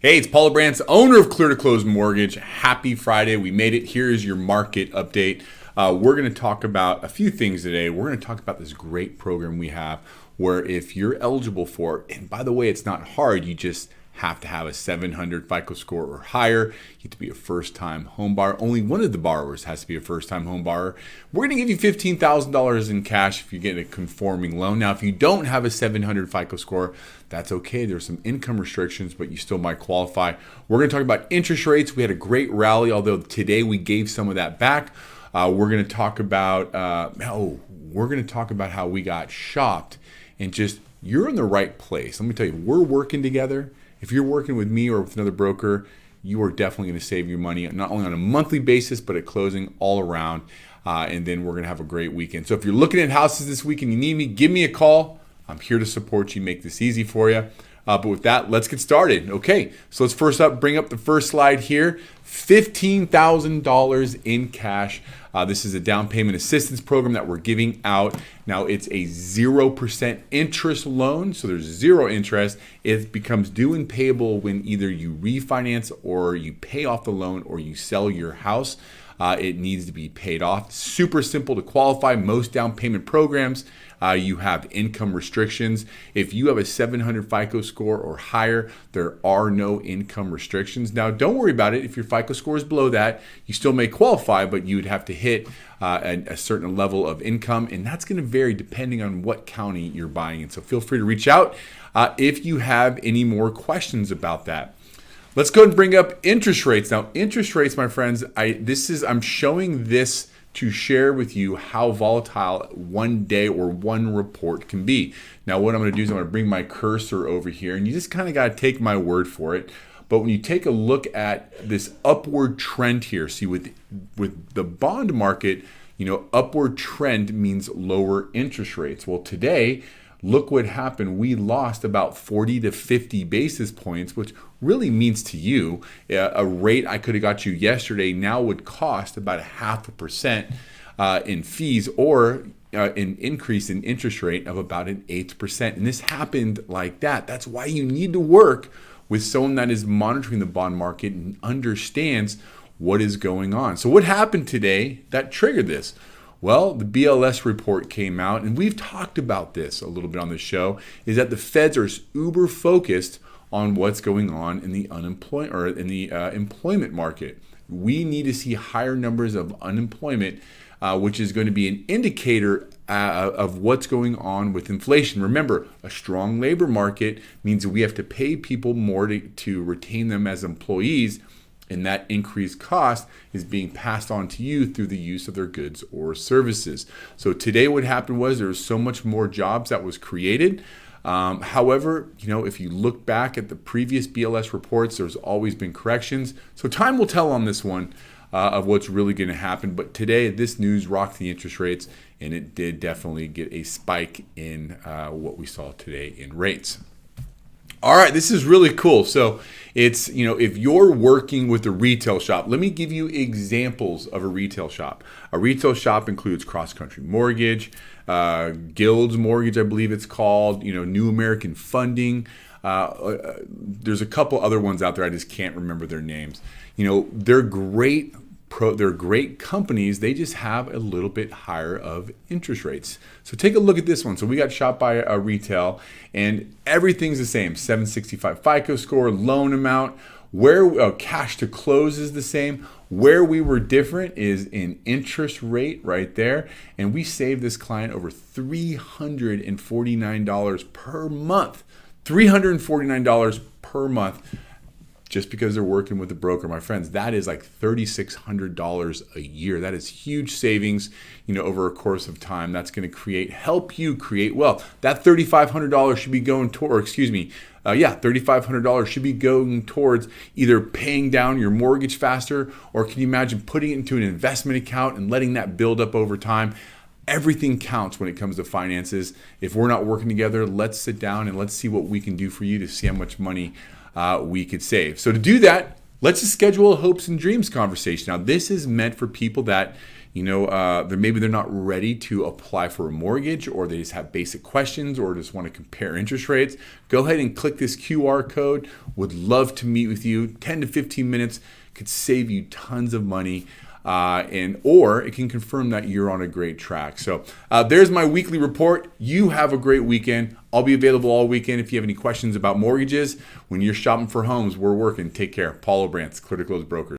Hey, it's Paula Brantz, owner of Clear to Close Mortgage. Happy Friday. We made it. Here is your market update. We're going to talk about a few things today. We're going to talk about this great program we have where if you're eligible for it, and by the way, it's not hard, you just have to have a 700 FICO score or higher. You have to be a first-time home buyer. Only one of the borrowers has to be a first-time home buyer. We're going to give you $15,000 in cash if you get a conforming loan. Now, if you don't have a 700 FICO score, that's okay. There's some income restrictions, but you still might qualify. We're going to talk about interest rates. We had a great rally, although today we gave some of that back. We're going to talk about how we got shopped, and just you're in the right place. Let me tell you, we're working together. If you're working with me or with another broker, you are definitely going to save your money, not only on a monthly basis, but at closing all around. And then we're going to have a great weekend. So if you're looking at houses this week and you need me, give me a call. I'm here to support you, make this easy for you. But with that, let's get started. Okay, so let's bring up the first slide here. $15,000 in cash. This is a down payment assistance program that we're giving out. Now it's a 0% interest loan, so there's zero interest. It becomes due and payable when either you refinance or you pay off the loan or you sell your house. It needs to be paid off. Super simple to qualify. Most down payment programs, you have income restrictions. If you have a 700 FICO score or higher, there are no income restrictions. Now, don't worry about it. If your FICO score is below that, you still may qualify, but you would have to hit a certain level of income, and that's going to vary depending on what county you're buying in. So feel free to reach out if you have any more questions about that. Let's go and bring up interest rates. Now, interest rates, my friends, I'm showing this to share with you how volatile one day or one report can be. Now, what I'm going to do is I'm going to bring my cursor over here, and you just kind of got to take my word for it. But when you take a look at this upward trend here, see with the bond market, upward trend means lower interest rates. Well, today, look what happened. We lost about 40 to 50 basis points, which really means to you a rate I could have got you yesterday now would cost about 0.5% in fees, or an increase in interest rate of about an 8%. And this happened like that. That's why you need to work with someone that is monitoring the bond market and understands what is going on. So what happened today that triggered this? Well, the BLS report came out, and we've talked about this a little bit on the show, is that the feds are uber focused on what's going on in the employment market. We need to see higher numbers of unemployment, which is going to be an indicator of what's going on with inflation. Remember, a strong labor market means that we have to pay people more to retain them as employees, and that increased cost is being passed on to you through the use of their goods or services. So today what happened was there was so much more jobs that was created. However, if you look back at the previous BLS reports, there's always been corrections. So time will tell on this one of what's really going to happen. But today, this news rocked the interest rates, and it did definitely get a spike in what we saw today in rates. All right, this is really cool. So it's, if you're working with a retail shop, let me give you examples of a retail shop. A retail shop includes Cross Country Mortgage, Guild's Mortgage, I believe it's called, New American Funding. There's a couple other ones out there. I just can't remember their names. They're great. They're great companies. They just have a little bit higher of interest rates. So take a look at this one. So we got shopped by a retail, and everything's the same. 765 FICO score, loan amount, where cash to close is the same. Where we were different is in interest rate right there. And we saved this client over $349 per month. $349 per month. Just because they're working with a broker, my friends, that is like $3,600 a year. That is huge savings, over a course of time. That's going to help you create wealth. That $3,500 should be going $3,500 should be going towards either paying down your mortgage faster, or can you imagine putting it into an investment account and letting that build up over time? Everything counts when it comes to finances. If we're not working together, let's sit down and let's see what we can do for you to see how much money we could save. So to do that, let's just schedule a hopes and dreams conversation. Now, this is meant for people that, maybe they're not ready to apply for a mortgage, or they just have basic questions, or just want to compare interest rates, go ahead and click this QR code. Would love to meet with you. 10 to 15 minutes could save you tons of money. Or it can confirm that you're on a great track. So there's my weekly report. You have a great weekend. I'll be available all weekend if you have any questions about mortgages. When you're shopping for homes, we're working. Take care. Paul O'Brantz, Clear to Close Brokers.